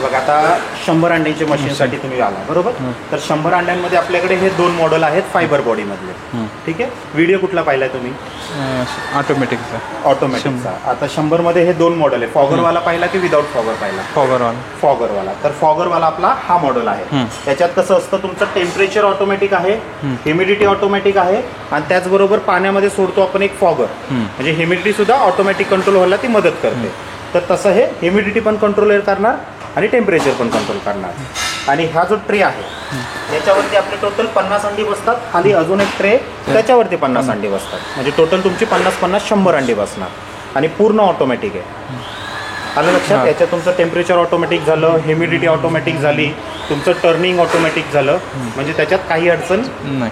बघा आता 100 अंड्यांच्या मशीनसाठी तुम्ही आला बरोबर. तर 100 अंड्यांमध्ये आपल्याकडे हे 2 मॉडेल आहेत फायबर बॉडी मधले. ठीक आहे. व्हिडिओ कुठला पाहिलाय तुम्ही? ऑटोमॅटिकचा. ऑटोमॅटिकचा. आता 100 मध्ये हे 2 मॉडेल आहे. फॉगरवाला पाहिला की विदाऊट फॉगर पाहिला? फॉगरवाला. तर फॉगरवाला आपला हा मॉडेल आहे. त्याच्यात कसं असतं तुमचं टेम्परेचर ऑटोमॅटिक आहे, ह्युमिडिटी ऑटोमॅटिक आहे आणि त्याचबरोबर पाण्यामध्ये सोडतो आपण एक फॉगर, म्हणजे ह्युमिडिटी सुद्धा ऑटोमॅटिक कंट्रोल व्हायला ती मदत करते. तर तसं हे ह्युमिडिटी पण कंट्रोल करणार आणि टेम्परेचर पण कंट्रोल करणार. आणि हा जो ट्रे आहे याच्यावरती आपले टोटल 50 अंडी बसतात. खाली अजून एक ट्रे त्याच्यावरती 50 अंडी बसतात. म्हणजे टोटल तुमची 50-50 100 अंडी बसणार आणि पूर्ण ऑटोमॅटिक आहे. आलं लक्षात? याच्यात तुमचं टेम्परेचर ऑटोमॅटिक झालं, ह्युमिडिटी ऑटोमॅटिक झाली, तुमचं टर्निंग ऑटोमॅटिक झालं, म्हणजे त्याच्यात काही अडचण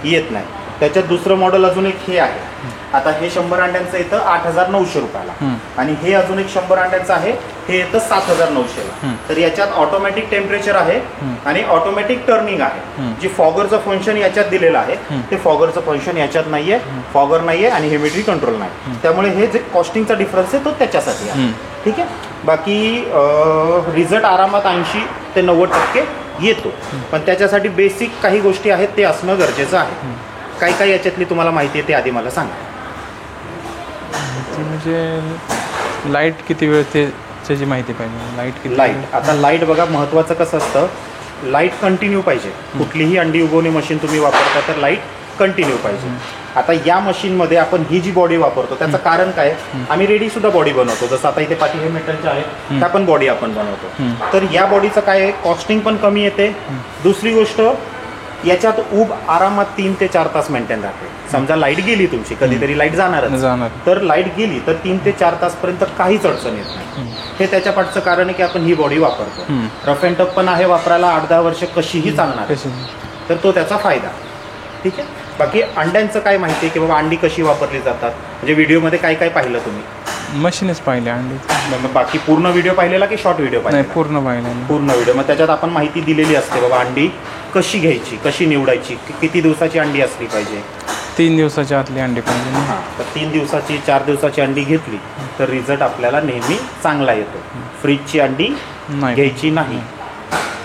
येत नाही. त्याच्यात दुसरं मॉडेल अजून एक हे आहे. आता हे 100 अंड्यांचं येतं 8,900 रुपयाला आणि हे अजून एक 100 अंड्यांचं आहे, हे येतं 7,900ला. तर याच्यात ऑटोमॅटिक टेम्परेचर आहे आणि ऑटोमॅटिक टर्निंग आहे. जी फॉगरचं फंक्शन याच्यात दिलेलं आहे ते फॉगरचं फंक्शन याच्यात नाहीये, फॉगर नाहीये आणि ह्युमिडिटी कंट्रोल नाही. त्यामुळे हे जे कॉस्टिंगचा डिफरन्स आहे तो त्याच्यासाठी आहे. ठीक आहे. बाकी रिझल्ट आरामात 80 ते 90% येतो, पण त्याच्यासाठी बेसिक काही गोष्टी आहेत ते असणं गरजेचं आहे. काही काही याच्यातली तुम्हाला माहिती आहे ते आधी मला सांगा. म्हणजे लाईट किती वेळ त्याची माहिती पाहिजे. लाईट आता लाईट बघा महत्त्वाचं कसं असतं, लाईट कंटिन्यू पाहिजे. कुठलीही अंडी उगवणी मशीन तुम्ही वापरता तर लाईट कंटिन्यू पाहिजे. आता या मशीनमध्ये आपण ही जी बॉडी वापरतो त्याचं कारण काय, आम्ही रेडी सुद्धा बॉडी बनवतो. जसं आता इथे पाठी हे मेटलच्या आहेत त्या पण बॉडी आपण बनवतो. तर या बॉडीचं काय आहे, कॉस्टिंग पण कमी येते. दुसरी गोष्ट याच्यात ऊब आरामात 3 ते 4 तास मेंटेन राहते. समजा लाईट गेली तुमची, कधीतरी लाईट जाणार, तर लाईट गेली तर 3 ते 4 तासपर्यंत काहीच अडचण येत नाही. हे त्याच्या पाठचं कारण आहे की आपण ही बॉडी वापरतो. रफ अँड टफ पण आहे वापरायला, 8-10 वर्ष कशीही चालणार, तर तो त्याचा फायदा. ठीक आहे. बाकी अंड्यांचं काय माहिती आहे की बाबा अंडी कशी वापरली जातात, म्हणजे व्हिडिओमध्ये काय काय पाहिलं तुम्ही? मशीनच पाहिले अंडी. बाकी पूर्ण व्हिडिओ पाहिलेला की शॉर्ट व्हिडिओ पाहिला? पूर्ण पाहिला. पूर्ण व्हिडिओ. मग त्याच्यात आपण माहिती दिलेली असते बाबा अंडी कशी घ्यायची, कशी निवडायची, किती दिवसाची अंडी असली पाहिजे. 3 दिवसाच्या आतली अंडी पाहिजे. हां, तर 3 दिवसाची 4 दिवसाची अंडी घेतली तर रिझल्ट आपल्याला नेहमी चांगला येतो. फ्रीजची अंडी घ्यायची नाही.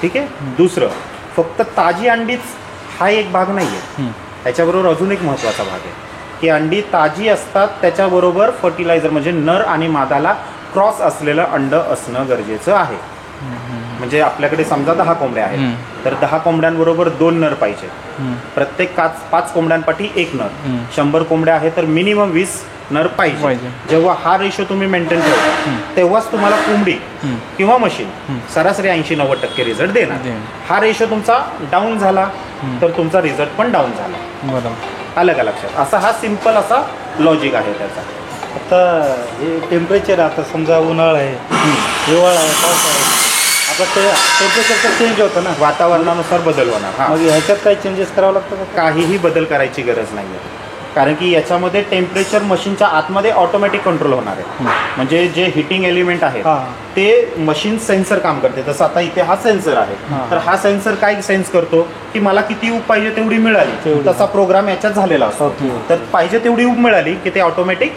ठीक आहे. दुसरं, फक्त ताजी अंडीच हा एक भाग नाही आहे, त्याच्याबरोबर अजून एक महत्त्वाचा भाग आहे की अंडी ताजी असतात, त्याच्याबरोबर फर्टिलायझर म्हणजे नर आणि मादाला क्रॉस असलेलं अंड असणं गरजेचं आहे. म्हणजे आपल्याकडे समजा 10 कोंबड्या आहेत तर 10 कोंबड्यांबरोबर 2 नर पाहिजे. प्रत्येक 5 कोंबड्यांपाठी 1 नर. 100 कोंबड्या आहेत तर मिनिमम 20 नर पाहिजे. जेव्हा हा रेशो तुम्ही मेंटेन ठेवता तेव्हाच तुम्हाला कोंबडी किंवा मशीन सरासरी 80-90% रिझल्ट देणार. हा रेशो तुमचा डाऊन झाला तर तुमचा रिझल्ट पण डाऊन झाला. बरोबर. आलं का लक्षात? असा हा सिम्पल असा लॉजिक आहे त्याचा. आता हे टेम्परेचर, आता समजा उन्हाळा आहे, हिवाळा आहे, पावसाळा आहे, आता ते टेम्परेचर चेंज होतं ना, वातावरणानुसार बदल होणार. मग ह्याच्यात काही चेंजेस करावं लागतं का? काहीही बदल करायची गरज नाही आहे, कारण की याच्यामध्ये टेम्परेचर मशीनच्या आतमध्ये ऑटोमॅटिक कंट्रोल होणार आहे. म्हणजे जे हिटिंग एलिमेंट आहे ते मशीन सेन्सर काम करते. जसं आता इथे हा सेन्सर आहे, तर हा सेन्सर काय सेन्स करतो की मला किती ऊब पाहिजे तेवढी मिळाली, तसा प्रोग्राम याच्यात झालेला असतो. तर पाहिजे तेवढी ऊब मिळाली की ते ऑटोमॅटिक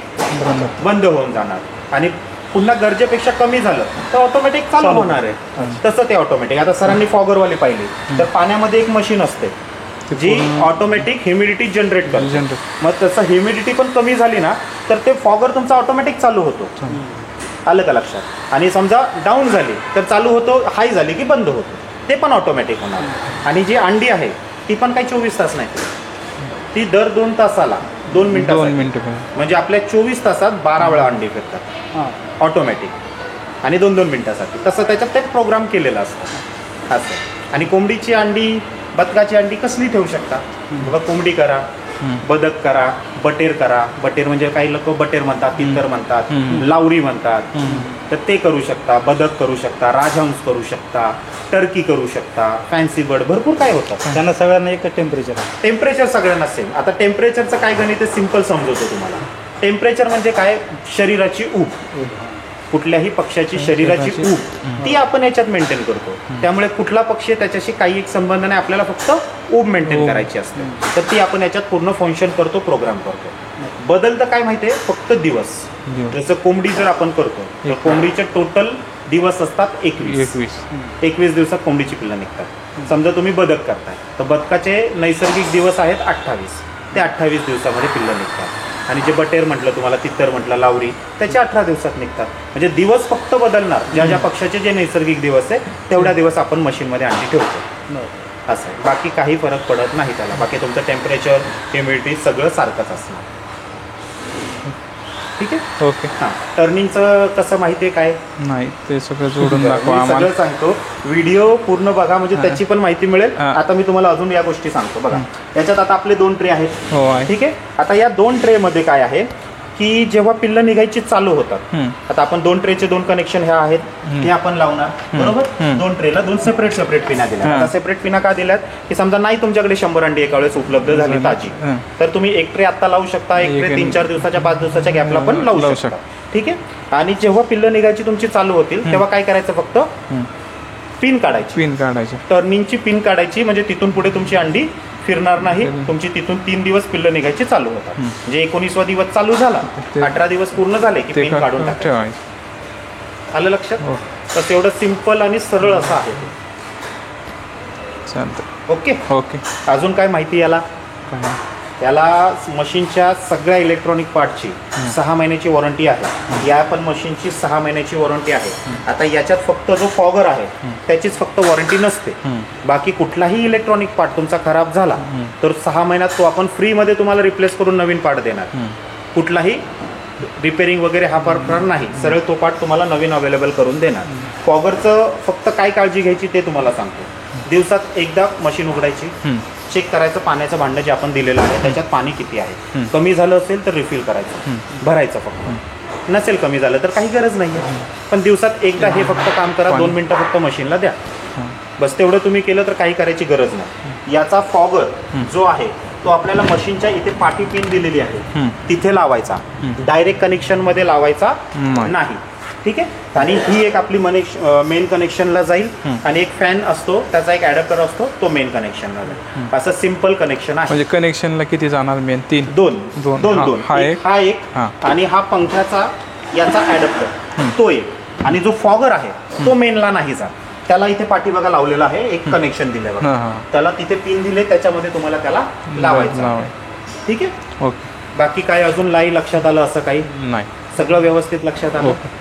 बंद होऊन जाणार आणि पुन्हा गरजेपेक्षा कमी झालं तर ऑटोमॅटिक चालू होणार आहे. तसं ते ऑटोमॅटिक. आता सरांनी फॉगरवाले पाहिली तर पाण्यामध्ये एक मशीन असते जी ऑटोमॅटिक ह्युमिडिटी जनरेट करते. मग तसं ह्युमिडिटी पण कमी झाली ना तर ते फॉगर तुमचा ऑटोमॅटिक चालू होतो. आलं का लक्षात? आणि समजा डाऊन झाली तर चालू होतो, हाय झाली की बंद होतो, ते पण ऑटोमॅटिक होणार. आणि जी अंडी आहे ती पण काही 24 तास नाही, ती दर 2 तासाला 2 मिनिटं, म्हणजे आपल्या 24 तासात 12 वेळा अंडी फिरतात ऑटोमॅटिक आणि 2-2 मिनिटासाठी. तसं त्याच्यात ते प्रोग्राम केलेलं असतं असं. आणि कोंबडीची अंडी, बदकाची अंडी कसली ठेवू शकता? बघा, कोंबडी करा, बदक करा, बटेर करा. बटेर म्हणजे काही लोक बटेर म्हणतात, तिंतर म्हणतात, लावरी म्हणतात, तर ते करू शकता. बदक करू शकता, राजहंस करू शकता, टर्की करू शकता, फॅन्सी बर्ड, भरपूर काय होतं. त्यांना सगळ्यांना एकच टेम्परेचर आहे. टेम्परेचर सगळ्यांना सेम. आता टेम्परेचरचं काय गणित आहे सिम्पल समजवतो तुम्हाला. टेम्परेचर म्हणजे काय, शरीराची ऊब. कुठल्याही पक्ष्याची शरीराची ऊब ती आपण याच्यात मेंटेन करतो. त्यामुळे कुठला पक्षी त्याच्याशी काही एक संबंध नाही, आपल्याला फक्त ऊब मेंटेन करायची असते. तर ती आपण याच्यात पूर्ण फंक्शन करतो, प्रोग्राम करतो. बदल तर काय माहिती आहे, फक्त दिवस. जसं कोंबडी जर आपण करतो तर कोंबडीचे टोटल दिवस असतात 21. 21 दिवसात कोंबडीची पिल्लं निघतात. समजा तुम्ही बदक करताय तर बदकाचे नैसर्गिक दिवस आहेत 28, ते 28 दिवसामध्ये पिल्लं निघतात. आणि जे बटेर म्हटलं तुम्हाला, तित्तर म्हटलं, लावरी, त्याचे 18 दिवसात निघतात. म्हणजे दिवस फक्त बदलणार, ज्या ज्या पक्षाचे जे नैसर्गिक दिवस आहे तेवढ्या दिवस आपण मशीनमध्ये अंडी ठेवतो. असं आहे, बाकी काही फरक पडत नाही त्याला. बाकी तुमचं टेम्परेचर, ह्युमिडिटी सगळं सारखंच असणार. ठीक आहे. ओके. हां, टर्निंगचं कसं माहिती आहे काय? नाही, ते सगळं जोडून दाखवा मी आम्हाला. सगळं सांगतो, व्हिडिओ पूर्ण बघा म्हणजे त्याची पण माहिती मिळेल. आता मी तुम्हाला अजून या गोष्टी सांगतो. बघा, याच्यात आता आपले 2 ट्रे आहेत. हो आहे. ठीक आहे. आता या 2 ट्रे मध्ये काय आहे की जेव्हा पिल्लं निघायची चालू होतात, आता आपण 2 ट्रेचे 2 कनेक्शन ह्या आहेत, हे आपण लावणार. बरोबर. 2 ट्रेला 2 सेपरेट पिना दिल्या. आता सेपरेट पिना का दिल्यात की समजा नाही तुमच्याकडे 100 अंडी एका वेळेस उपलब्ध झाली ताजी, तर तुम्ही एक ट्रे आता लावू शकता, एक ट्रे 3-4 दिवसाच्या 5 दिवसाच्या गॅपला पण लावू शकता. ठीक आहे. आणि जेव्हा पिल्लं निघायची तुमची चालू होतील तेव्हा काय करायचं, फक्त पिन काढायची. टर्निंगची पिन काढायची, म्हणजे तिथून पुढे तुमची अंडी फिरणार नाही. तुमची तिथून 3 दिवस पिल्लं निघायची चालू होतात. म्हणजे 19वा दिवस चालू झाला, 18 दिवस पूर्ण झाले की पिन काढून टाकायची. आलं लक्षात? तर एवढं सिंपल आणि सरळ असं आहे. चालतं. ओके. ओके. अजून काय माहिती याला? याला मशीनच्या सगळ्या इलेक्ट्रॉनिक पार्टची 6 महिन्याची वॉरंटी आहे. या पण मशीनची 6 महिन्याची वॉरंटी आहे. आता याच्यात फक्त जो फॉगर आहे त्याचीच फक्त वॉरंटी नसते. बाकी कुठलाही इलेक्ट्रॉनिक पार्ट तुमचा खराब झाला तर 6 महिन्यात तो आपण फ्रीमध्ये तुम्हाला रिप्लेस करून नवीन पार्ट देणार. कुठलाही रिपेअरिंग वगैरे हा प्रकार नाही, सरळ तो पार्ट तुम्हाला नवीन अवेलेबल करून देणार. फॉगरचं फक्त काय काळजी घ्यायची ते तुम्हाला सांगतो. दिवसात एकदा मशीन उघडायची, चेक करायचं पाण्याचं भांडं जे आपण दिलेलं आहे त्याच्यात पाणी किती आहे. कमी झालं असेल तर रिफिल करायचं, भरायचं फक्त. नसेल कमी झालं तर काही गरज नाही आहे. पण दिवसात एकदा हे फक्त काम करा, 2 मिनटं फक्त मशीनला द्या. बस तेवढं तुम्ही केलं तर काही करायची गरज नाही. याचा फॉगर जो आहे तो आपल्याला मशीनच्या इथे पाठी पिन दिलेली आहे तिथे लावायचा, डायरेक्ट कनेक्शन मध्ये लावायचा नाही. ठीक आहे. आणि ही एक आपली मेन कनेक्शनला जाईल, आणि एक फॅन असतो त्याचा एक ॲडॅप्टर असतो तो मेन कनेक्शनला जाईल. असं सिंपल कनेक्शन आहे. म्हणजे कनेक्शनला किती जाणार मेन? 3. 2 हा एक आणि हा पंख्याचा याचा ॲडॅप्टर तो एक, आणि जो फॉगर आहे तो मेनला नाही जात. त्याला इथे पाठीमागा लावलेला आहे, एक कनेक्शन दिलं बघा, त्याला तिथे पिन दिले, त्याच्यामध्ये तुम्हाला त्याला लावायचं. ठीक आहे. ओके. बाकी काय अजून लक्षात आलं असं काही? नाही, सगळं व्यवस्थित लक्षात आलं. ओके.